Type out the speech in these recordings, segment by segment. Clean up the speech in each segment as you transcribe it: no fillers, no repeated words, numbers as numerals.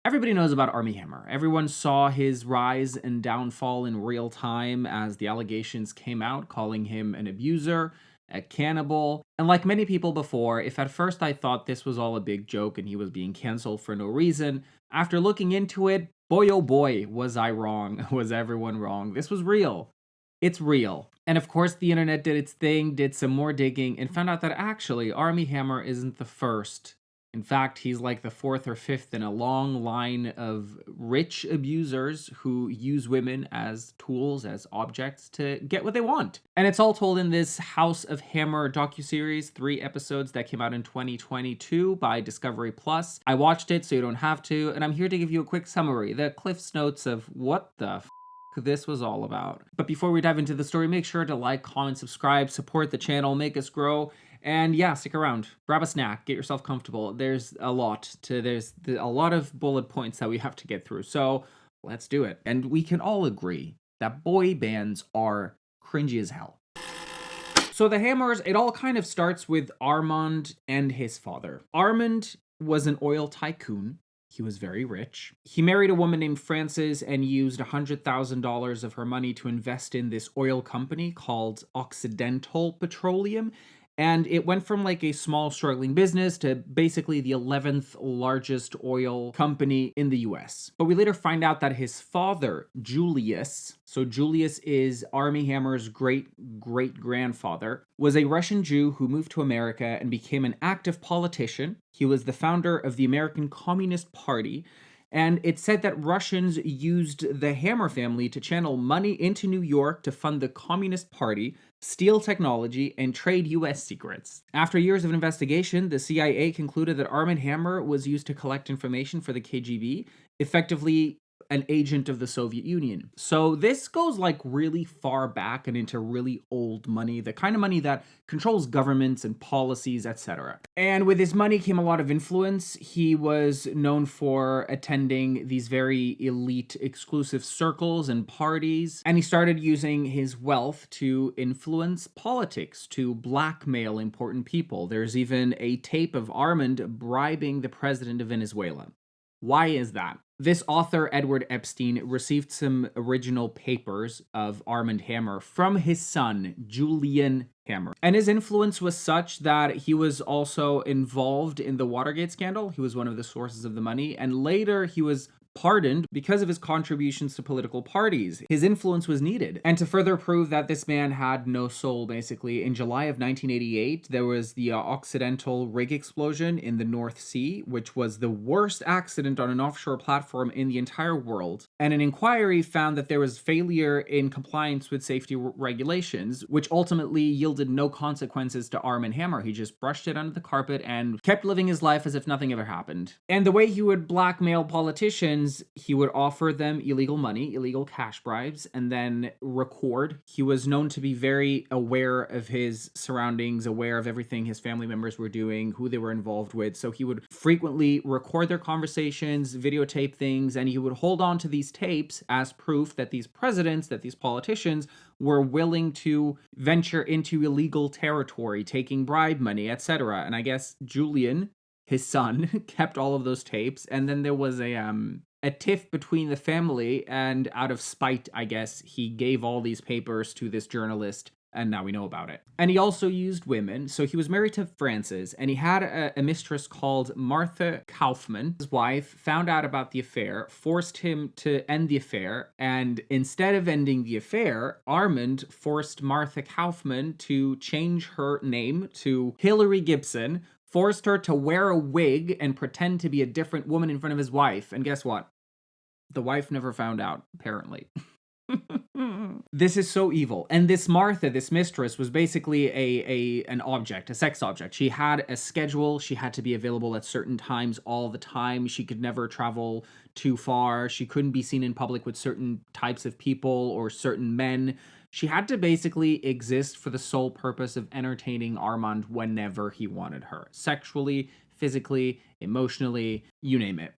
Everybody knows about Armie Hammer. Everyone saw his rise and downfall in real time as the allegations came out, calling him an abuser, a cannibal. And like many people before, if at first I thought this was all a big joke and he was being canceled for no reason, after looking into it, boy oh boy, was I wrong. Was everyone wrong? This was real. It's real. And of course, the internet did its thing, did some more digging, and found out that actually Armie Hammer isn't the first. In fact, he's like the fourth or fifth in a long line of rich abusers who use women as tools, as objects to get what they want. And it's all told in this House of Hammer docuseries, 3 episodes that came out in 2022 by Discovery Plus. I watched it so you don't have to, and I'm here to give you a quick summary, the Cliff's Notes of what the this was all about. But before we dive into the story, make sure to like, comment, subscribe, support the channel, make us grow. And yeah, stick around, grab a snack, get yourself comfortable. There's a lot of bullet points that we have to get through. So let's do it. And we can all agree that boy bands are cringy as hell. So the Hammers, it all kind of starts with Armand and his father. Armand was an oil tycoon. He was very rich. He married a woman named Frances and used $100,000 of her money to invest in this oil company called Occidental Petroleum. And it went from like a small struggling business to basically the 11th largest oil company in the US. But we later find out that his father, Julius, so Julius is Armie Hammer's great-great-grandfather, was a Russian Jew who moved to America and became an active politician. He was the founder of the American Communist Party. And it said that Russians used the Hammer family to channel money into New York to fund the Communist Party, steal technology, and trade US secrets. After years of investigation, the CIA concluded that Armand Hammer was used to collect information for the KGB, effectively an agent of the Soviet Union. So this goes like really far back and into really old money, the kind of money that controls governments and policies, etc. And with his money came a lot of influence. He was known for attending these very elite, exclusive circles and parties, and he started using his wealth to influence politics, to blackmail important people. There's even a tape of Armand bribing the president of Venezuela. Why is that? This author, Edward Epstein, received some original papers of Armand Hammer from his son, Julian Hammer. And his influence was such that he was also involved in the Watergate scandal. He was one of the sources of the money. And later he was pardoned because of his contributions to political parties. His influence was needed. And to further prove that this man had no soul, basically, in July of 1988, there was the Occidental rig explosion in the North Sea, which was the worst accident on an offshore platform in the entire world. And an inquiry found that there was failure in compliance with safety regulations, which ultimately yielded no consequences to Armand Hammer. He just brushed it under the carpet and kept living his life as if nothing ever happened. And the way he would blackmail politicians, he would offer them illegal money, illegal cash bribes, and then record. He was known to be very aware of his surroundings, aware of everything his family members were doing, who they were involved with. So he would frequently record their conversations, videotape things, and he would hold on to these tapes as proof that these presidents, that these politicians were willing to venture into illegal territory, taking bribe money, etc. And I guess Julian, his son, kept all of those tapes, and then there was a tiff between the family, and out of spite, I guess, he gave all these papers to this journalist, and now we know about it. And he also used women. So he was married to Frances, and he had a mistress called Martha Kaufman. His wife found out about the affair, forced him to end the affair, and instead of ending the affair, Armand forced Martha Kaufman to change her name to Hillary Gibson, forced her to wear a wig and pretend to be a different woman in front of his wife. And guess what? The wife never found out, apparently. This is so evil. And this Martha, this mistress, was basically an object, a sex object. She had a schedule. She had to be available at certain times all the time. She could never travel too far. She couldn't be seen in public with certain types of people or certain men. She had to basically exist for the sole purpose of entertaining Armand whenever he wanted her. Sexually, physically, emotionally, you name it.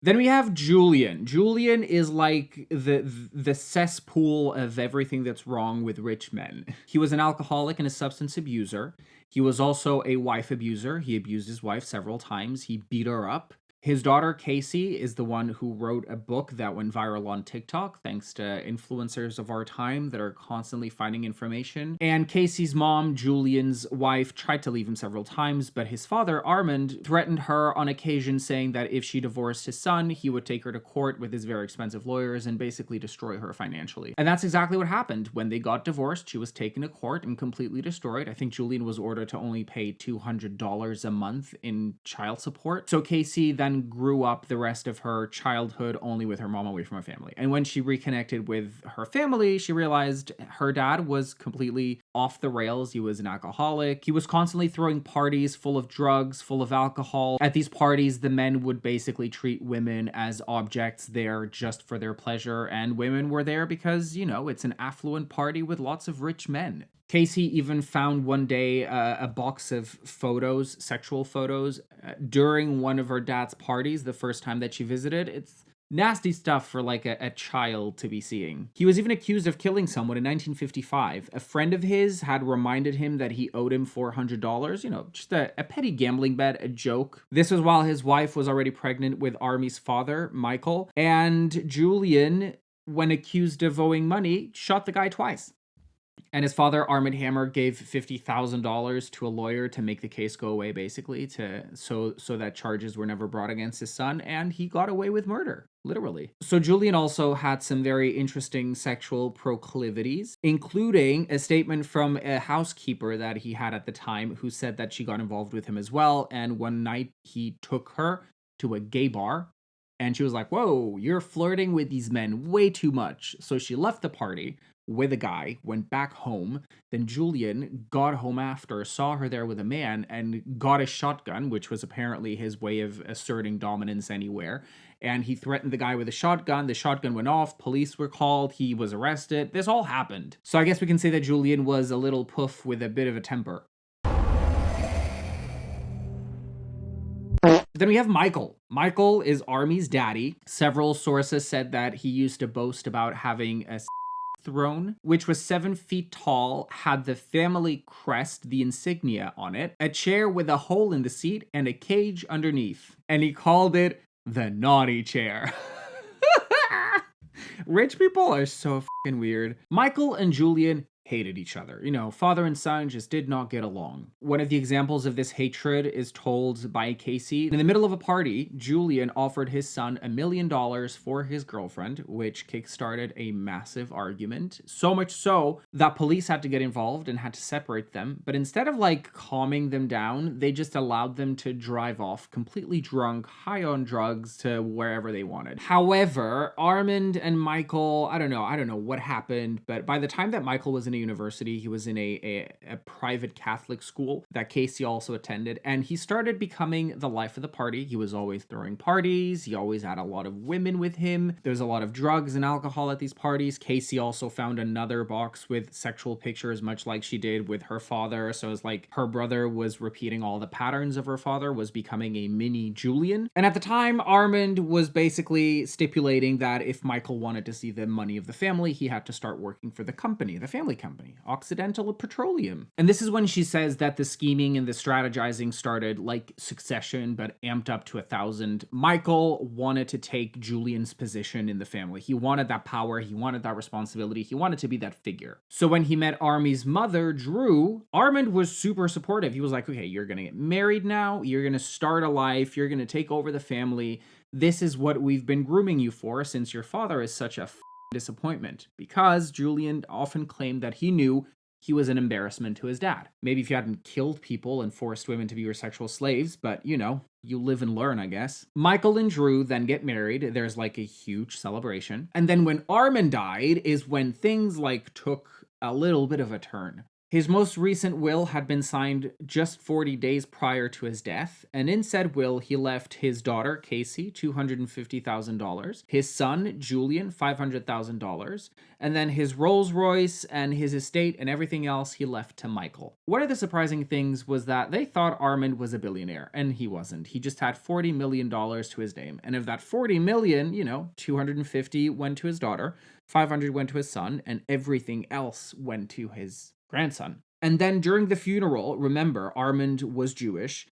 Then we have Julian. Julian is like the cesspool of everything that's wrong with rich men. He was an alcoholic and a substance abuser. He was also a wife abuser. He abused his wife several times. He beat her up. His daughter, Casey, is the one who wrote a book that went viral on TikTok, thanks to influencers of our time that are constantly finding information. And Casey's mom, Julian's wife, tried to leave him several times, but his father, Armand, threatened her on occasion, saying that if she divorced his son, he would take her to court with his very expensive lawyers and basically destroy her financially. And that's exactly what happened. When they got divorced, she was taken to court and completely destroyed. I think Julian was ordered to only pay $200 a month in child support. So Casey then grew up the rest of her childhood only with her mom away from her family. And when she reconnected with her family, she realized her dad was completely off the rails. He was an alcoholic. He was constantly throwing parties full of drugs, full of alcohol. At these parties, the men would basically treat women as objects there just for their pleasure, and women were there because, you know, it's an affluent party with lots of rich men. Casey even found one day a box of photos, sexual photos, during one of her dad's parties the first time that she visited. It's nasty stuff for like a child to be seeing. He was even accused of killing someone in 1955. A friend of his had reminded him that he owed him $400, you know, just a petty gambling bet, a joke. This was while his wife was already pregnant with Armie's father, Michael, and Julian, when accused of owing money, shot the guy twice. And his father, Armand Hammer, gave $50,000 to a lawyer to make the case go away, basically, so that charges were never brought against his son, and he got away with murder, literally. So Julian also had some very interesting sexual proclivities, including a statement from a housekeeper that he had at the time who said that she got involved with him as well, and one night he took her to a gay bar, and she was like, "Whoa, you're flirting with these men way too much." So she left the party with a guy, went back home. Then Julian got home after, saw her there with a man, and got a shotgun, which was apparently his way of asserting dominance anywhere. And he threatened the guy with a shotgun. The shotgun went off. Police were called. He was arrested. This all happened. So I guess we can say that Julian was a little poof with a bit of a temper. Then we have Michael. Michael is Armie's daddy. Several sources said that he used to boast about having a throne, which was 7 feet tall, had the family crest, the insignia on it, a chair with a hole in the seat, and a cage underneath. And he called it the naughty chair. Rich people are so fucking weird. Michael and Julian hated each other. You know, father and son just did not get along. One of the examples of this hatred is told by Casey. In the middle of a party, Julian offered his son $1 million for his girlfriend, which kickstarted a massive argument. So much so that police had to get involved and had to separate them. But instead of like calming them down, they just allowed them to drive off completely drunk, high on drugs to wherever they wanted. However, Armand and Michael, I don't know what happened, but by the time that Michael was in university, he was in a private Catholic school that Casey also attended, and he started becoming the life of the party. He was always throwing parties. He always had a lot of women with him. There's a lot of drugs and alcohol at these parties. Casey also found another box with sexual pictures, much like she did with her father. So it's like her brother was repeating all the patterns of her father, was becoming a mini Julian. And at the time, Armand was basically stipulating that if Michael wanted to see the money of the family, he had to start working for the company, the family company, Occidental Petroleum. And this is when she says that the scheming and the strategizing started like Succession, but amped up to 1,000. Michael wanted to take Julian's position in the family. He wanted that power. He wanted that responsibility. He wanted to be that figure. So when he met Armie's mother, Drew, Armand was super supportive. He was like, okay, you're going to get married now. You're going to start a life. You're going to take over the family. This is what we've been grooming you for since your father is such a disappointment, because Julian often claimed that he knew he was an embarrassment to his dad. Maybe if you hadn't killed people and forced women to be your sexual slaves, but you know, you live and learn, I guess. Michael and Drew then get married. There's like a huge celebration. And then when Armand died is when things like took a little bit of a turn. His most recent will had been signed just 40 days prior to his death, and in said will, he left his daughter, Casey, $250,000, his son, Julian, $500,000, and then his Rolls Royce and his estate and everything else he left to Michael. One of the surprising things was that they thought Armand was a billionaire, and he wasn't. He just had $40 million to his name, and of that $40 million, 250 went to his daughter, 500 went to his son, and everything else went to his grandson. And then during the funeral, remember, Armand was Jewish.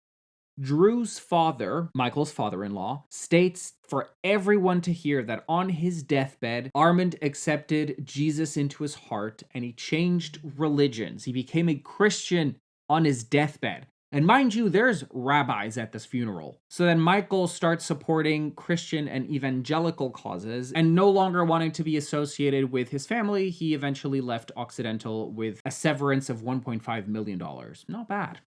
Drew's father, Michael's father-in-law, states for everyone to hear that on his deathbed, Armand accepted Jesus into his heart and he changed religions. He became a Christian on his deathbed. And mind you, there's rabbis at this funeral. So then Michael starts supporting Christian and evangelical causes, and no longer wanting to be associated with his family, he eventually left Occidental with a severance of $1.5 million. Not bad.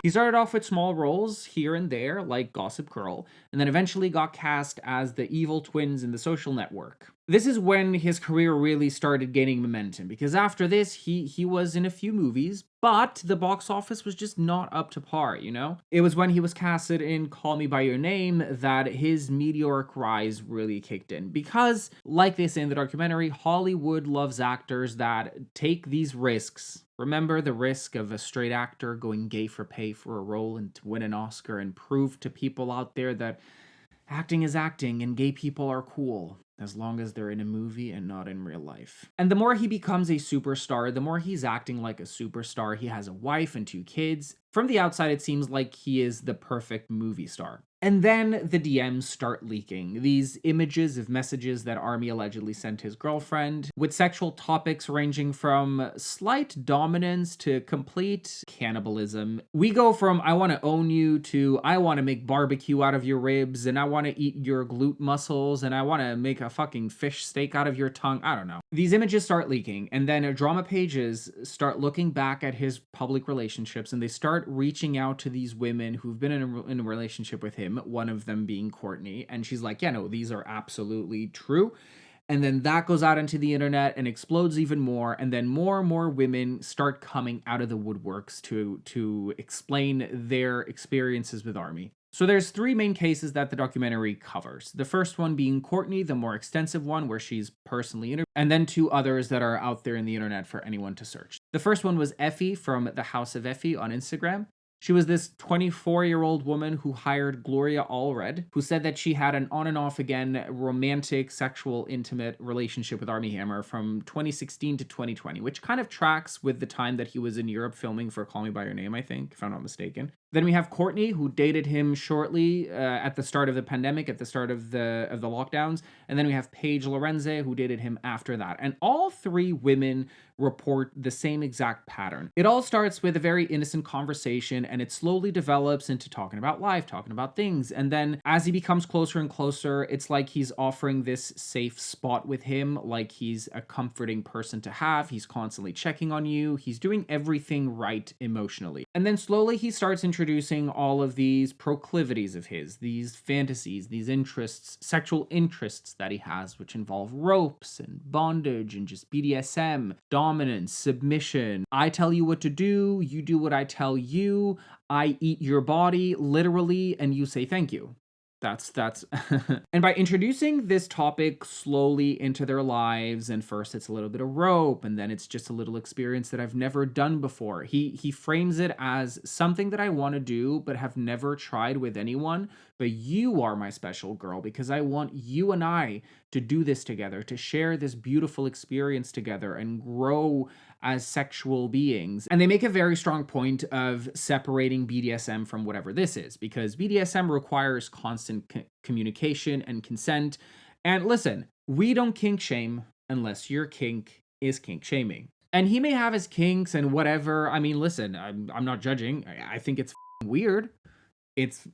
He started off with small roles here and there, like Gossip Girl, and then eventually got cast as the evil twins in The Social Network. This is when his career really started gaining momentum, because after this, he was in a few movies, but the box office was just not up to par, It was when he was casted in Call Me By Your Name that his meteoric rise really kicked in, because, like they say in the documentary, Hollywood loves actors that take these risks. Remember the risk of a straight actor going gay for pay for a role and to win an Oscar and prove to people out there that acting is acting and gay people are cool, as long as they're in a movie and not in real life. And the more he becomes a superstar, the more he's acting like a superstar. He has a wife and 2 kids. From the outside, it seems like he is the perfect movie star. And then the DMs start leaking. These images of messages that Armie allegedly sent his girlfriend, with sexual topics ranging from slight dominance to complete cannibalism. We go from I want to own you to I want to make barbecue out of your ribs, and I want to eat your glute muscles, and I want to make a fucking fish steak out of your tongue. I don't know. These images start leaking, and then drama pages start looking back at his public relationships, and they start reaching out to these women who've been in a relationship with him, one of them being Courtney, and she's like, yeah, no, these are absolutely true. And then that goes out into the internet and explodes even more, and then more and more women start coming out of the woodworks to explain their experiences with Armie. So there's 3 main cases that the documentary covers. The first one being Courtney, the more extensive one where she's personally interviewed, and then 2 others that are out there in the internet for anyone to search. The first one was Effie from the House of Effie on Instagram. She was this 24-year-old woman who hired Gloria Allred, who said that she had an on and off again romantic, sexual, intimate relationship with Armie Hammer from 2016 to 2020, which kind of tracks with the time that he was in Europe filming for Call Me By Your Name, I think, if I'm not mistaken. Then we have Courtney, who dated him shortly at the start of the pandemic, at the start of the lockdowns. And then we have Paige Lorenze, who dated him after that. And all 3 women report the same exact pattern. It all starts with a very innocent conversation, and it slowly develops into talking about life, talking about things. And then as he becomes closer and closer, it's like he's offering this safe spot with him, like he's a comforting person to have. He's constantly checking on you. He's doing everything right emotionally. And then slowly he starts introducing all of these proclivities of his, these fantasies, these interests, sexual interests that he has, which involve ropes and bondage and just BDSM, dominance, submission. I tell you what to do, you do what I tell you, I eat your body, literally, and you say thank you. That's and by introducing this topic slowly into their lives, and first it's a little bit of rope, and then it's just a little experience that I've never done before. He frames it as something that I want to do but have never tried with anyone, but you are my special girl because I want you and I to do this together, to share this beautiful experience together and grow as sexual beings. And they make a very strong point of separating BDSM from whatever this is, because BDSM requires constant communication and consent. And listen, we don't kink shame unless your kink is kink shaming. And he may have his kinks and whatever. I mean, listen, I'm not judging. I think it's weird. It's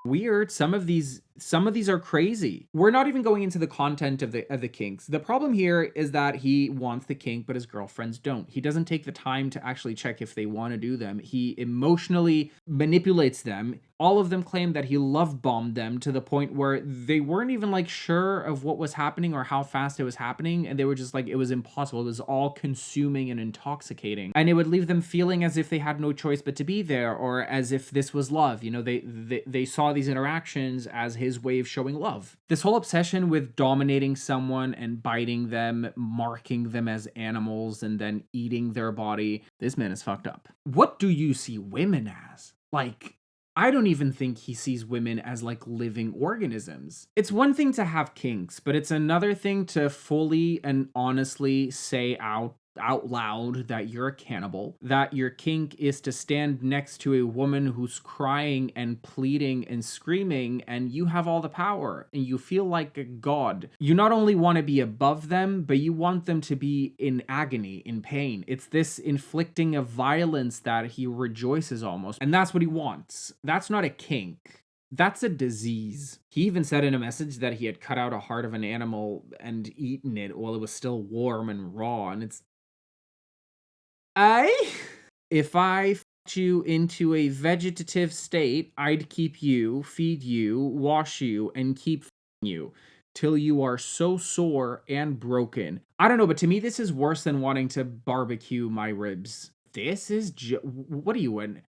weird. Some of these some of these are crazy. We're not even going into the content of the kinks. The problem here is that he wants the kink, but his girlfriends don't. He doesn't take the time to actually check if they want to do them. He emotionally manipulates them. All of them claim that he love bombed them to the point where they weren't even like sure of what was happening or how fast it was happening. And they were just like, it was impossible. It was all consuming and intoxicating. And it would leave them feeling as if they had no choice but to be there, or as if this was love. You know, they saw these interactions as his way of showing love. This whole obsession with dominating someone and biting them, marking them as animals, and then eating their body. This man is fucked up. What do you see women as? Like, I don't even think he sees women as like living organisms. It's one thing to have kinks, but it's another thing to fully and honestly say out loud that you're a cannibal, that your kink is to stand next to a woman who's crying and pleading and screaming, and you have all the power and you feel like a god. You not only want to be above them, but you want them to be in agony, in pain. It's this inflicting of violence that he rejoices almost, and that's what he wants. That's not a kink. That's a disease. He even said in a message that he had cut out a heart of an animal and eaten it while it was still warm and raw, and it's if I f***ed you into a vegetative state, I'd keep you, feed you, wash you, and keep f***ing you till you are so sore and broken. I don't know, but to me, this is worse than wanting to barbecue my ribs. This is what are you, an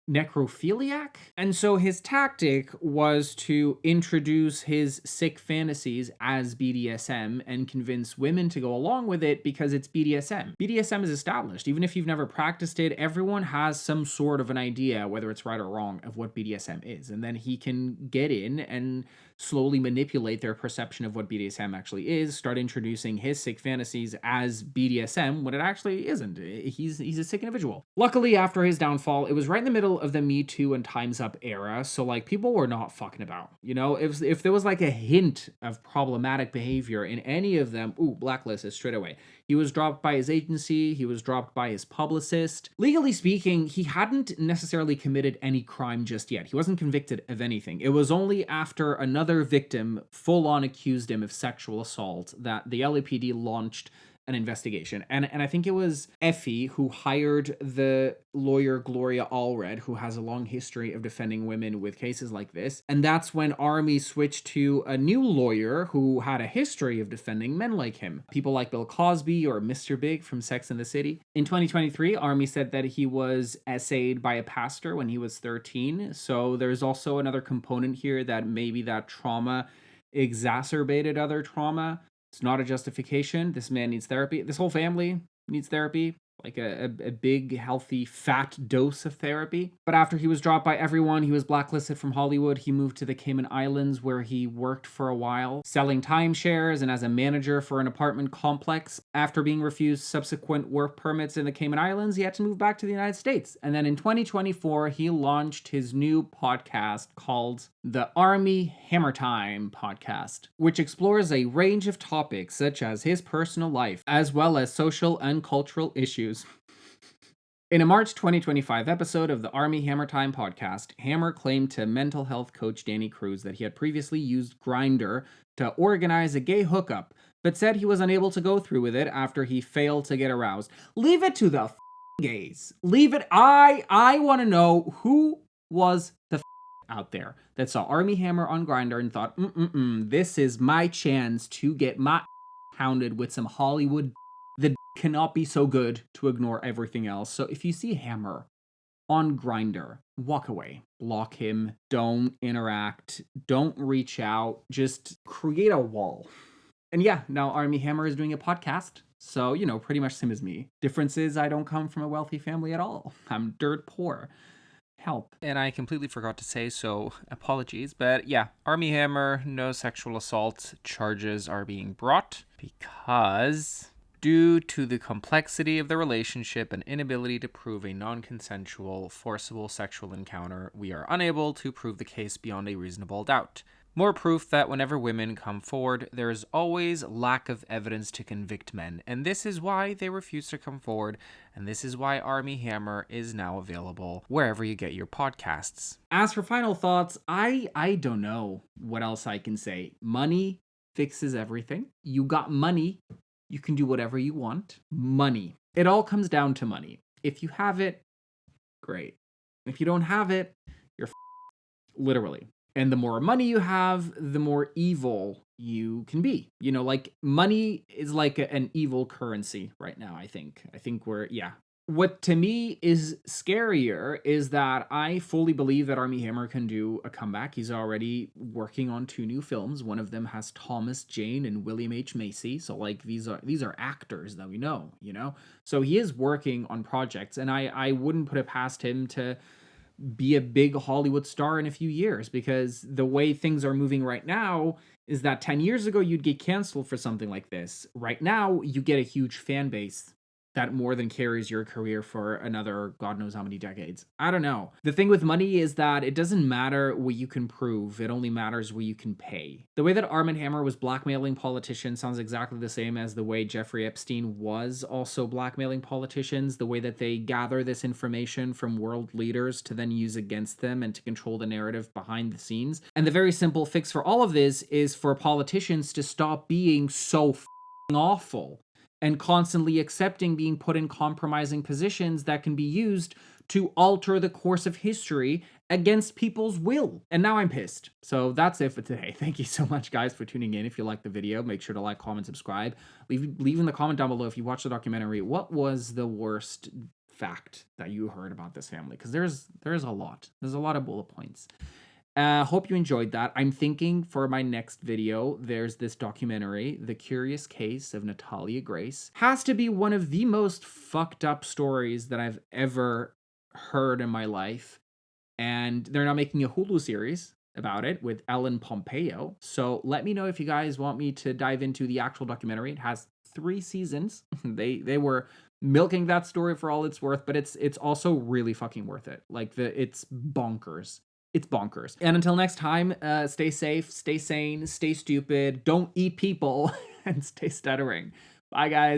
necrophiliac? And so his tactic was to introduce his sick fantasies as BDSM and convince women to go along with it because it's BDSM. BDSM is established. Even if you've never practiced it, everyone has some sort of an idea, whether it's right or wrong, of what BDSM is. And then he can get in and slowly manipulate their perception of what BDSM actually is, start introducing his sick fantasies as BDSM when it actually isn't. He's a sick individual. Luckily, after his downfall, it was right in the middle of the Me Too and Time's Up era, so like people were not fucking about. You know, if there was like a hint of problematic behavior in any of them, blacklisted straight away. He was dropped by his agency, he was dropped by his publicist. Legally speaking, he hadn't necessarily committed any crime just yet. He wasn't convicted of anything. It was only after another victim full-on accused him of sexual assault that the LAPD launched an investigation. And I think it was Effie who hired the lawyer Gloria Allred, who has a long history of defending women with cases like this. And that's when Armie switched to a new lawyer who had a history of defending men like him. People like Bill Cosby or Mr. Big from Sex and the City. In 2023, Armie said that he was essayed by a pastor when he was 13. So there's also another component here that maybe that trauma exacerbated other trauma. It's not a justification. This man needs therapy. This whole family needs therapy. Like a big, healthy, fat dose of therapy. But after he was dropped by everyone, he was blacklisted from Hollywood. He moved to the Cayman Islands where he worked for a while, selling timeshares and as a manager for an apartment complex. After being refused subsequent work permits in the Cayman Islands, he had to move back to the United States. And then in 2024, he launched his new podcast called the Armie Hammer podcast, which explores a range of topics such as his personal life, as well as social and cultural issues. In a March 2025 episode of the Armie Hammer podcast, Hammer claimed to mental health coach Danny Cruz that he had previously used Grindr to organize a gay hookup, but said he was unable to go through with it after he failed to get aroused. Leave it to the gays. Leave it. I want to know who was the out there that saw Armie Hammer on Grindr and thought, this is my chance to get my hounded with some Hollywood. The cannot be so good to ignore everything else. So if you see Hammer on Grindr, walk away. Block him. Don't interact. Don't reach out. Just create a wall. And yeah, now Armie Hammer is doing a podcast. So, you know, pretty much same as me. Difference is I don't come from a wealthy family at all. I'm dirt poor. Help. And I completely forgot to say, so apologies. But yeah, Armie Hammer, no sexual assault charges are being brought because due to the complexity of the relationship and inability to prove a non-consensual, forcible sexual encounter, we are unable to prove the case beyond a reasonable doubt. More proof that whenever women come forward, there is always lack of evidence to convict men, and this is why they refuse to come forward, and this is why Armie Hammer is now available wherever you get your podcasts. As for final thoughts, I don't know what else I can say. Money fixes everything. You got money, you can do whatever you want. Money. It all comes down to money. If you have it, great. If you don't have it, you're literally. And the more money you have, the more evil you can be. You know, like money is like an evil currency right now, I think. Yeah. What to me is scarier is that I fully believe that Armie Hammer can do a comeback. He's already working on 2 new films. One of them has Thomas Jane and William H. Macy. So like these are actors that we know, you know? So he is working on projects, and I wouldn't put it past him to be a big Hollywood star in a few years, because the way things are moving right now is that 10 years ago you'd get canceled for something like this. Right now you get a huge fan base that more than carries your career for another God knows how many decades. I don't know. The thing with money is that it doesn't matter what you can prove. It only matters what you can pay. The way that Armand Hammer was blackmailing politicians sounds exactly the same as the way Jeffrey Epstein was also blackmailing politicians. The way that they gather this information from world leaders to then use against them and to control the narrative behind the scenes. And the very simple fix for all of this is for politicians to stop being so awful and constantly accepting being put in compromising positions that can be used to alter the course of history against people's will. And now I'm pissed. So that's it for today. Thank you so much, guys, for tuning in. If you liked the video, make sure to like, comment, subscribe. Leave in the comment down below if you watched the documentary, what was the worst fact that you heard about this family? Because there's a lot. There's a lot of bullet points. Hope you enjoyed that. I'm thinking for my next video, there's this documentary, The Curious Case of Natalia Grace. Has to be one of the most fucked up stories that I've ever heard in my life. And they're now making a Hulu series about it with Ellen Pompeo. So let me know if you guys want me to dive into the actual documentary. It has 3 seasons. They were milking that story for all it's worth, but it's also really fucking worth it. Like it's bonkers. It's bonkers. And until next time, stay safe, stay sane, stay stupid, don't eat people, and stay stuttering. Bye, guys.